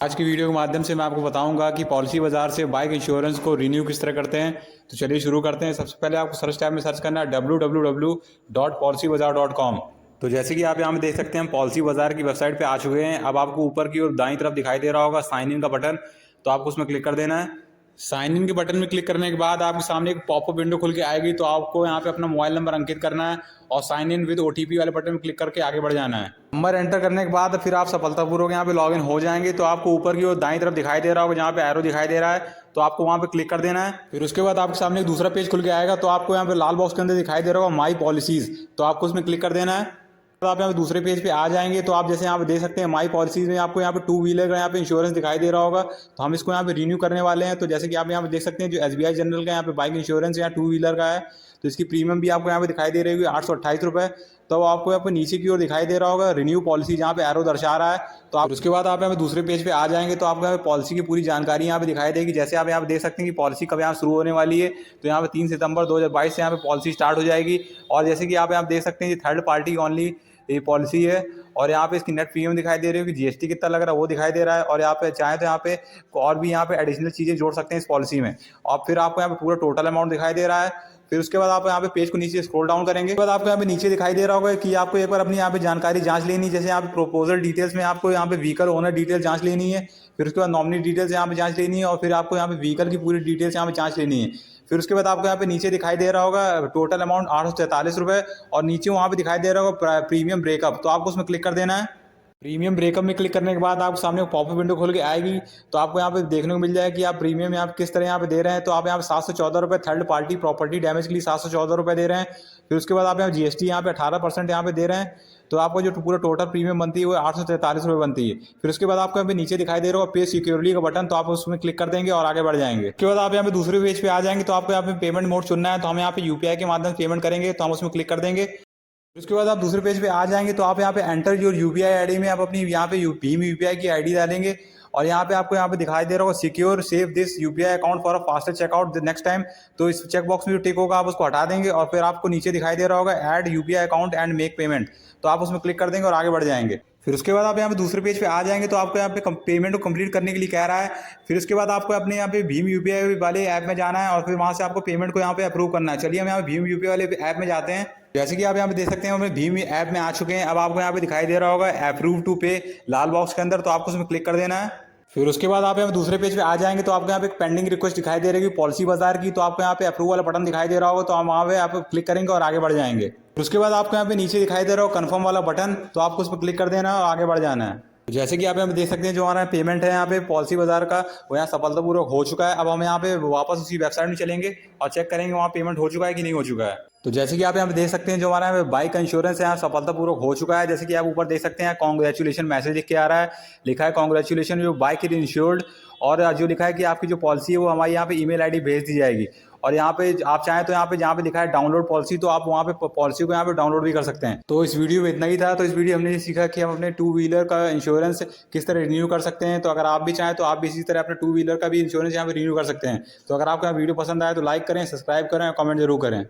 आज की वीडियो के माध्यम से मैं आपको बताऊंगा कि पॉलिसी बाजार से बाइक इंश्योरेंस को रिन्यू किस तरह करते हैं। तो चलिए शुरू करते हैं। सबसे पहले आपको सर्च टैब में सर्च करना है www.policybazaar.com। तो जैसे कि आप यहाँ पे देख सकते हैं हम पॉलिसी बाजार की वेबसाइट पे आ चुके हैं। अब आपको ऊपर की ओर दाईं तरफ दिखाई दे रहा होगा साइन इन का बटन, तो आपको उसमें क्लिक कर देना है। साइन इन के बटन में क्लिक करने के बाद आपके सामने एक पॉपअप विंडो खुल के आएगी। तो आपको यहाँ पे अपना मोबाइल नंबर अंकित करना है और साइन इन विद ओटीपी वाले बटन में क्लिक करके आगे बढ़ जाना है। नंबर एंटर करने के बाद फिर आप सफलतापूर्वक यहाँ पे लॉगिन हो जाएंगे। तो आपको ऊपर की ओर दाईं तरफ दिखाई दे रहा होगा जहाँ पे एरो दिखाई दे रहा है, तो आपको वहाँ पे क्लिक कर देना है। फिर उसके बाद आपके सामने एक दूसरा पेज खुल के आएगा। तो आपको यहाँ पे लाल बॉक्स के अंदर दिखाई दे रहा होगा माई पॉलिसीज, तो आपको उसमें क्लिक कर देना है। तो आप यहाँ पे दूसरे पेज पे आ जाएंगे। तो आप जैसे यहाँ पे देख सकते हैं माई पॉलिसीज में आपको यहाँ पे टू व्हीलर का यहाँ पे इंश्योरेंस दिखाई दे रहा होगा। तो हम इसको यहाँ पे रिन्यू करने वाले हैं। तो जैसे कि आप यहाँ पे देख सकते हैं जो एसबीआई जनरल का यहाँ पे बाइक इंश्योरेंस यहाँ टू व्हीलर का है, तो इसकी प्रीमियम भी आपको यहाँ पे दिखाई दे रही होगी 828 रुपये। तो आपको यहाँ पे नीचे की ओर दिखाई दे रहा होगा रिन्यू पॉलिसी, जहाँ पे एरो दर्शा रहा है। तो आप उसके बाद आप यहाँ पे दूसरे पेज पे आ जाएंगे। तो आपको यहाँ पे पॉलिसी की पूरी जानकारी यहाँ पे दिखाई देगी। जैसे आप यहाँ पे देख सकते हैं कि पॉलिसी कब यहाँ शुरू होने वाली है। तो यहाँ पे 3 सितंबर 2022 से यहाँ पे पॉलिसी स्टार्ट हो जाएगी। और जैसे कि आप यहाँ देख सकते हैं कि थर्ड पार्टी ओनली ये पॉलिसी है। और यहाँ पे इसकी नेट प्रीमियम दिखाई दे रही है कि जीएसटी कितना लग रहा है वो दिखाई दे रहा है। और यहाँ पे चाहे तो यहाँ पे और भी यहाँ पे एडिशनल चीज़ें जोड़ सकते हैं इस पॉलिसी में। और फिर आपको यहाँ पे पूरा टोटल अमाउंट दिखाई दे रहा है। फिर उसके बाद आप यहाँ पे पेज को नीचे स्क्रॉल डाउन करेंगे। उसके बाद आपको यहाँ पे नीचे दिखाई दे रहा होगा कि आपको एक बार अपनी यहाँ पे जानकारी जांच लेनी। जैसे यहाँ पे प्रोपोजल डिटेल्स में आपको यहाँ पे व्हीकल ओनर डिटेल जांच लेनी है। फिर उसके बाद नॉमिनी डिटेल्स यहाँ पे जांच लेनी है। और फिर आपको यहाँ पे व्हीकल की पूरी डिटेल्स यहाँ पे जांच लेनी है। फिर उसके बाद आपको यहाँ पे नीचे दिखाई दे रहा होगा टोटल अमाउंट 843 रुपये। और नीचे वहाँ पे दिखाई दे रहा होगा प्रीमियम ब्रेकअप, तो आपको उसमें क्लिक कर देना है। प्रीमियम ब्रेकअप में क्लिक करने के बाद आपके सामने पॉपअप विंडो खोल के आएगी। तो आपको यहाँ पे देखने को मिल जाएगा कि आप प्रीमियम यहाँ पे किस तरह यहाँ पे दे रहे हैं। तो आप यहाँ पे 714 रुपये थर्ड पार्टी प्रॉपर्टी डैमेज के लिए 714 रुपये दे रहे हैं। फिर उसके बाद आप यहाँ जीएसटी यहाँ पे 18% यहाँ पे दे रहे हैं। तो आपको जो पूरा टोटल प्रीमियम बनती है वो 843 रुपये बनती है। फिर उसके बाद आपको यहाँ पे नीचे दिखाई दे रहा होगा पे सिक्योरली का बटन, तो आप उसमें क्लिक कर देंगे और आगे बढ़ जाएंगे। उसके बाद आप यहाँ पे दूसरे पेज पे आ जाएंगे। तो आपको यहाँ पे पेमेंट मोड चुनना है। तो हम यहाँ पे यूपीआई के माध्यम से पेमेंट करेंगे, तो हम उसमें क्लिक कर देंगे। उसके बाद आप दूसरे पेज पे आ जाएंगे। तो आप यहाँ पे एंटर योर यूपीआई आईडी में आप अपनी यहाँ पे भीम यूपीआई की आईडी डालेंगे। और यहाँ पे आपको यहाँ पे दिखाई दे रहा होगा secure save this UPI account for a faster checkout the next time. तो इस चेक बॉक्स में जो टिक होगा आप उसको हटा देंगे। और फिर आपको नीचे दिखाई दे रहा होगा add UPI account and make payment, तो आप उसमें क्लिक कर देंगे और आगे बढ़ जाएंगे। फिर उसके बाद आप यहाँ पे दूसरे पेज पे आ जाएंगे। तो आपको यहाँ पे पेमेंट को कंप्लीट करने के लिए कह रहा है। फिर उसके बाद आपको अपने यहाँ पे भीम यूपीआई वाले ऐप में जाना है और फिर वहाँ से आपको पेमेंट को यहाँ पे अप्रूव करना है। चलिए हम यहाँ भीम यूपीआई वाले ऐप में जाते हैं। जैसे कि आप यहाँ पे देख सकते हैं हम भीम ऐप में आ चुके हैं। अब आपको यहाँ पे दिखाई दे रहा होगा अप्रूव टू पे लाल बॉक्स के अंदर, तो आपको उसमें क्लिक कर देना है। फिर उसके बाद आप यहाँ पे दूसरे पेज पे आ जाएंगे। तो आपको यहाँ पे एक पेंडिंग रिक्वेस्ट दिखाई दे रही है पॉलिसी बाजार की। तो आपको यहाँ पे अप्रूव वाला बटन दिखाई दे रहा होगा, तो हम वहाँ पे आप क्लिक करेंगे और आगे बढ़ जाएंगे। फिर उसके बाद आपको यहाँ पे नीचे दिखाई दे रहा होगा कन्फर्म वाला बटन, तो आपको उस पर क्लिक कर देना है और आगे बढ़ जाना है। जैसे कि आप यहाँ पे देख सकते हैं जो हमारा पेमेंट है यहाँ पे पॉलिसी बाजार का वो यहाँ सफलतापूर्वक हो चुका है। अब हम यहाँ पे वापस उसी वेबसाइट में चलेंगे और चेक करेंगे वहाँ पेमेंट हो चुका है कि नहीं हो चुका है। तो जैसे कि आप यहाँ पे देख सकते हैं जो हमारा यहाँ पे बाइक का इंश्योरेंस है यहाँ सफलतापूर्वक हो चुका है। जैसे कि आप ऊपर देख सकते हैं कॉन्ग्रेचुलेशन मैसेज लिख के आ रहा है, लिखा है कॉन्ग्रेचुलेशन जो बाइक इज इंश्योर्ड। और जो लिखा है कि आपकी जो पॉलिसी है वो हमारी यहाँ पे ईमेल आईडी भेज दी जाएगी। और यहाँ पे आप चाहें तो यहाँ पे जहाँ पे लिखा है डाउनलोड पॉलिसी, तो आप वहाँ पे पॉलिसी को यहाँ पे डाउनलोड भी कर सकते हैं। तो इस वीडियो में इतना ही था। तो इस वीडियो हमने सीखा कि हम अपने टू व्हीलर का इंश्योरेंस किस तरह रिन्यू कर सकते हैं। तो अगर आप भी चाहें तो आप भी इसी तरह अपने टू व्हीलर का भी इंश्योरेंस यहाँ पे रिन्यू कर सकते हैं। तो अगर आपको वीडियो पसंद आए तो लाइक करें, सब्सक्राइब करें और कमेंट जरूर करें।